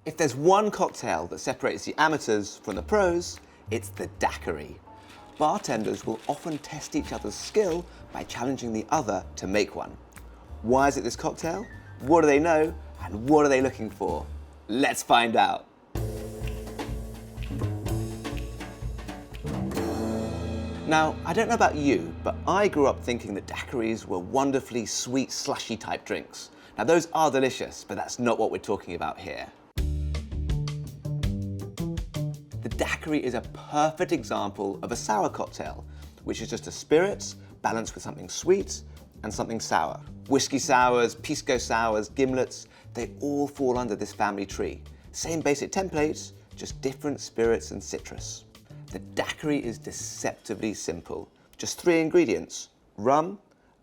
If there's one cocktail that separates the amateurs from the pros, it's the daiquiri. Bartenders will often test each other's skill by challenging the other to make one. Why is it this cocktail? What do they know? And what are they looking for? Let's find out. Now, I don't know about you, but I grew up thinking that daiquiris were wonderfully sweet, slushy type drinks. Now, those are delicious, but that's not what we're talking about here. The daiquiri is a perfect example of a sour cocktail, which is just a spirit balanced with something sweet and something sour. Whiskey sours, pisco sours, gimlets, they all fall under this family tree. Same basic templates, just different spirits and citrus. The daiquiri is deceptively simple. Just 3 ingredients: rum,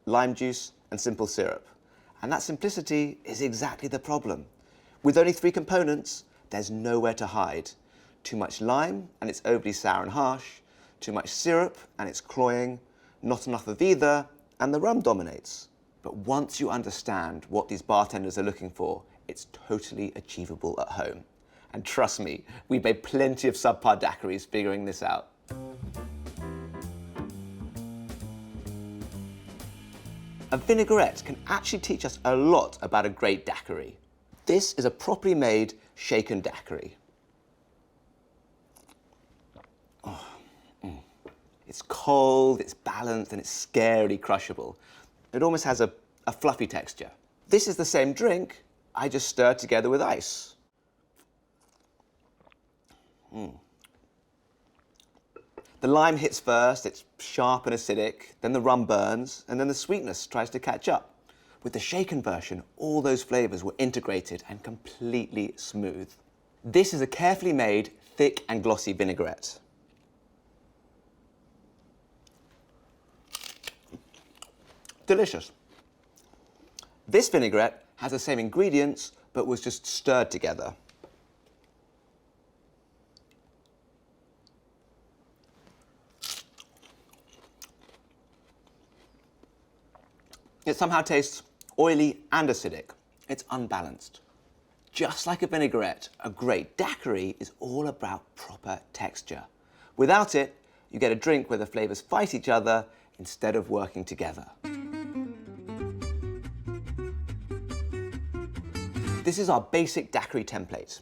lime juice, and simple syrup. And that simplicity is exactly the problem. With only 3 components, there's nowhere to hide. Too much lime, and it's overly sour and harsh. Too much syrup, and it's cloying. Not enough of either, and the rum dominates. But once you understand what these bartenders are looking for, it's totally achievable at home. And trust me, we've made plenty of subpar daiquiris figuring this out. A vinaigrette can actually teach us a lot about a great daiquiri. This is a properly made shaken daiquiri. It's cold, it's balanced, and it's scarily crushable. It almost has a fluffy texture. This is the same drink, I just stirred together with ice. The lime hits first, it's sharp and acidic, then the rum burns, and then the sweetness tries to catch up. With the shaken version, all those flavours were integrated and completely smooth. This is a carefully made, thick and glossy vinaigrette. Delicious. This vinaigrette has the same ingredients, but was just stirred together. It somehow tastes oily and acidic. It's unbalanced. Just like a vinaigrette, a great daiquiri is all about proper texture. Without it, you get a drink where the flavours fight each other instead of working together. This is our basic daiquiri template.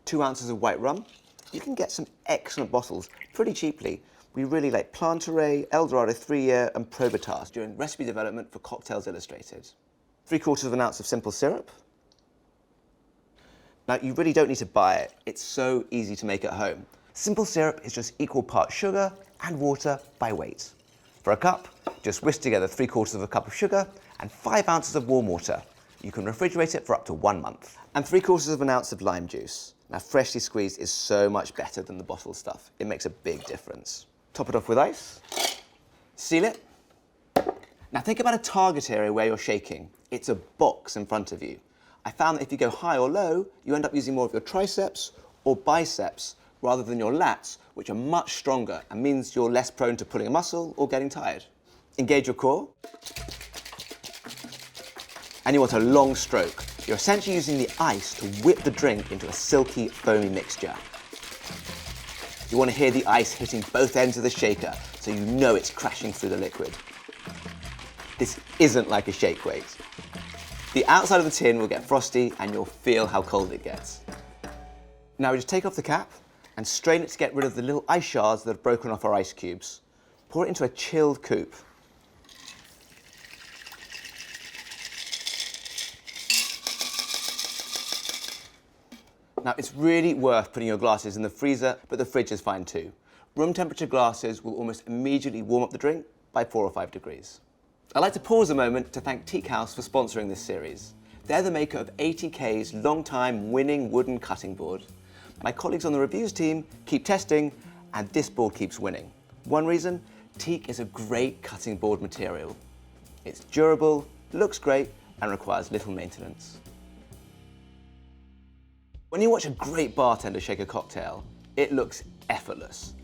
2 ounces of white rum. You can get some excellent bottles pretty cheaply. We really like Plantaray, Eldorado 3-year and Probitas during recipe development for Cocktails Illustrated. 3/4 ounce of simple syrup. Now, you really don't need to buy it. It's so easy to make at home. Simple syrup is just equal parts sugar and water by weight. For a cup, just whisk together 3/4 cup of sugar and 5 ounces of warm water. You can refrigerate it for up to 1 month. And 3/4 ounce of lime juice. Now, freshly squeezed is so much better than the bottled stuff. It makes a big difference. Top it off with ice. Seal it. Now, think about a target area where you're shaking. It's a box in front of you. I found that if you go high or low, you end up using more of your triceps or biceps rather than your lats, which are much stronger and means you're less prone to pulling a muscle or getting tired. Engage your core. And you want a long stroke. You're essentially using the ice to whip the drink into a silky, foamy mixture. You want to hear the ice hitting both ends of the shaker so you know it's crashing through the liquid. This isn't like a shake weight. The outside of the tin will get frosty and you'll feel how cold it gets. Now we just take off the cap and strain it to get rid of the little ice shards that have broken off our ice cubes. Pour it into a chilled coupe. Now, it's really worth putting your glasses in the freezer, but the fridge is fine too. Room temperature glasses will almost immediately warm up the drink by 4 or 5 degrees. I'd like to pause a moment to thank Teak House for sponsoring this series. They're the maker of 80K's long-time winning wooden cutting board. My colleagues on the reviews team keep testing, and this board keeps winning. One reason, teak is a great cutting board material. It's durable, looks great, and requires little maintenance. When you watch a great bartender shake a cocktail, it looks effortless.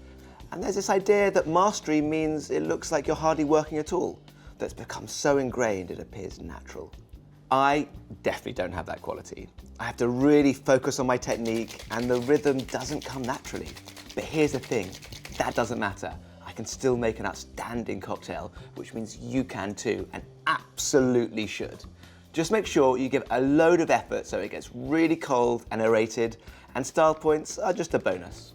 And there's this idea that mastery means it looks like you're hardly working at all, that's become so ingrained it appears natural. I definitely don't have that quality. I have to really focus on my technique and the rhythm doesn't come naturally. But here's the thing, that doesn't matter. I can still make an outstanding cocktail, which means you can too, and absolutely should. Just make sure you give a load of effort so it gets really cold and aerated, and style points are just a bonus.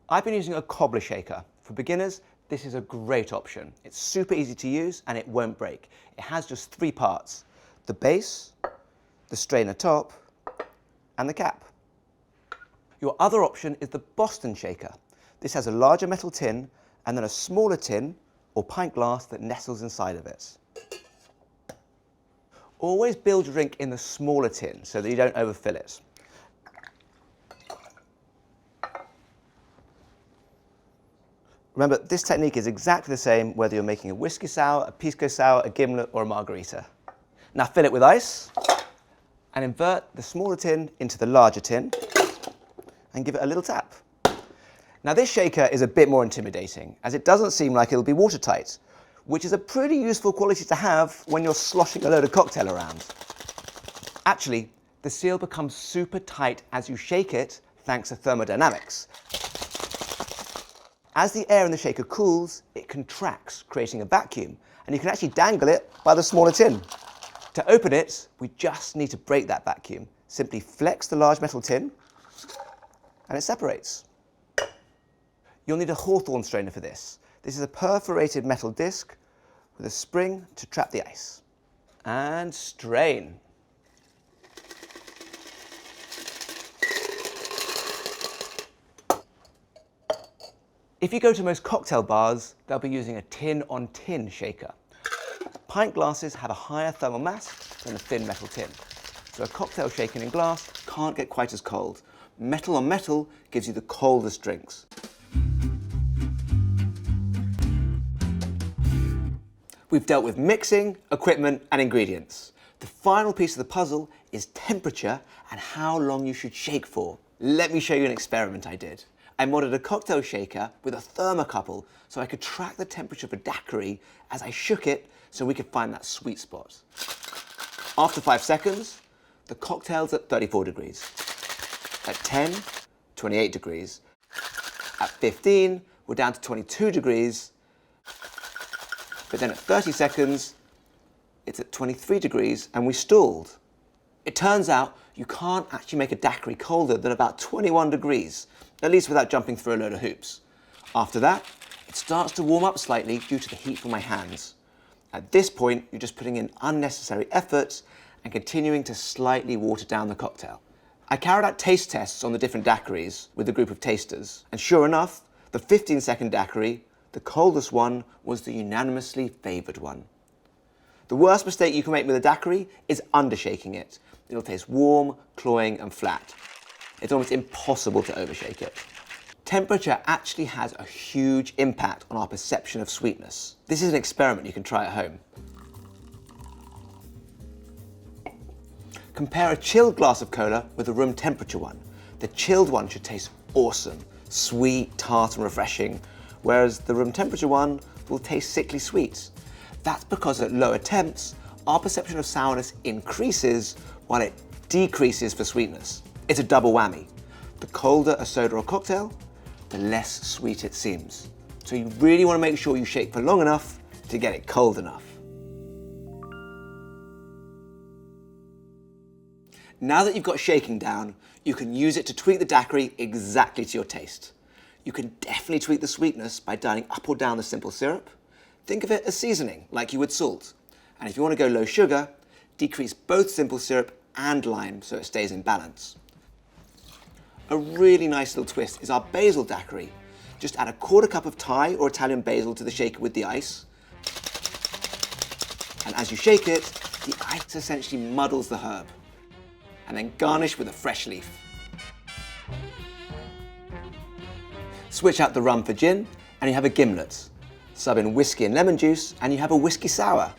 I've been using a cobbler shaker. For beginners, this is a great option. It's super easy to use and it won't break. It has just 3 parts: the base, the strainer top, and the cap. Your other option is the Boston shaker. This has a larger metal tin and then a smaller tin or pint glass that nestles inside of it. Always build your drink in the smaller tin so that you don't overfill it. Remember, this technique is exactly the same whether you're making a whiskey sour, a pisco sour, a gimlet, or a margarita. Now fill it with ice and invert the smaller tin into the larger tin and give it a little tap. Now this shaker is a bit more intimidating as it doesn't seem like it'll be watertight, which is a pretty useful quality to have when you're sloshing a load of cocktail around. Actually, the seal becomes super tight as you shake it thanks to thermodynamics. As the air in the shaker cools, it contracts, creating a vacuum, and you can actually dangle it by the smaller tin. To open it, we just need to break that vacuum. Simply flex the large metal tin, and it separates. You'll need a hawthorn strainer for this. This is a perforated metal disc with a spring to trap the ice. And strain. If you go to most cocktail bars, they'll be using a tin-on-tin shaker. Pint glasses have a higher thermal mass than a thin metal tin, so a cocktail shaken in glass can't get quite as cold. Metal on metal gives you the coldest drinks. We've dealt with mixing, equipment, and ingredients. The final piece of the puzzle is temperature and how long you should shake for. Let me show you an experiment I did. I modded a cocktail shaker with a thermocouple so I could track the temperature of a daiquiri as I shook it so we could find that sweet spot. After 5 seconds, the cocktail's at 34 degrees. At 10, 28 degrees. At 15, we're down to 22 degrees. But then at 30 seconds, it's at 23 degrees and we stalled. It turns out you can't actually make a daiquiri colder than about 21 degrees, at least without jumping through a load of hoops. After that, it starts to warm up slightly due to the heat from my hands. At this point, you're just putting in unnecessary efforts and continuing to slightly water down the cocktail. I carried out taste tests on the different daiquiris with a group of tasters, and sure enough, the 15-second daiquiri, the coldest one, was the unanimously favoured one. The worst mistake you can make with a daiquiri is undershaking it. It'll taste warm, cloying, and flat. It's almost impossible to overshake it. Temperature actually has a huge impact on our perception of sweetness. This is an experiment you can try at home. Compare a chilled glass of cola with a room temperature one. The chilled one should taste awesome, sweet, tart, and refreshing, whereas the room temperature one will taste sickly sweet. That's because at lower temps, our perception of sourness increases while it decreases for sweetness. It's a double whammy. The colder a soda or cocktail, the less sweet it seems. So you really want to make sure you shake for long enough to get it cold enough. Now that you've got shaking down, you can use it to tweak the daiquiri exactly to your taste. You can definitely tweak the sweetness by dialing up or down the simple syrup. Think of it as seasoning, like you would salt. And if you want to go low sugar, decrease both simple syrup and lime so it stays in balance. A really nice little twist is our basil daiquiri. Just add a 1/4 cup of Thai or Italian basil to the shaker with the ice. And as you shake it, the ice essentially muddles the herb. And then garnish with a fresh leaf. Switch out the rum for gin and you have a gimlet. Sub in whiskey and lemon juice and you have a whiskey sour.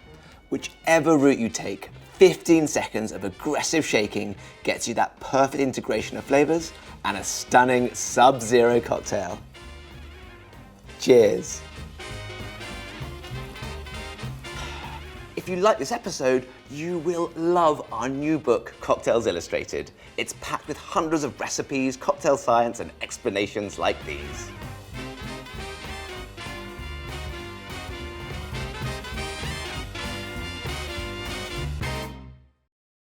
Whichever route you take, 15 seconds of aggressive shaking gets you that perfect integration of flavors and a stunning sub-zero cocktail. Cheers. if you like this episode, you will love our new book, Cocktails Illustrated. It's packed with hundreds of recipes, cocktail science, and explanations like these.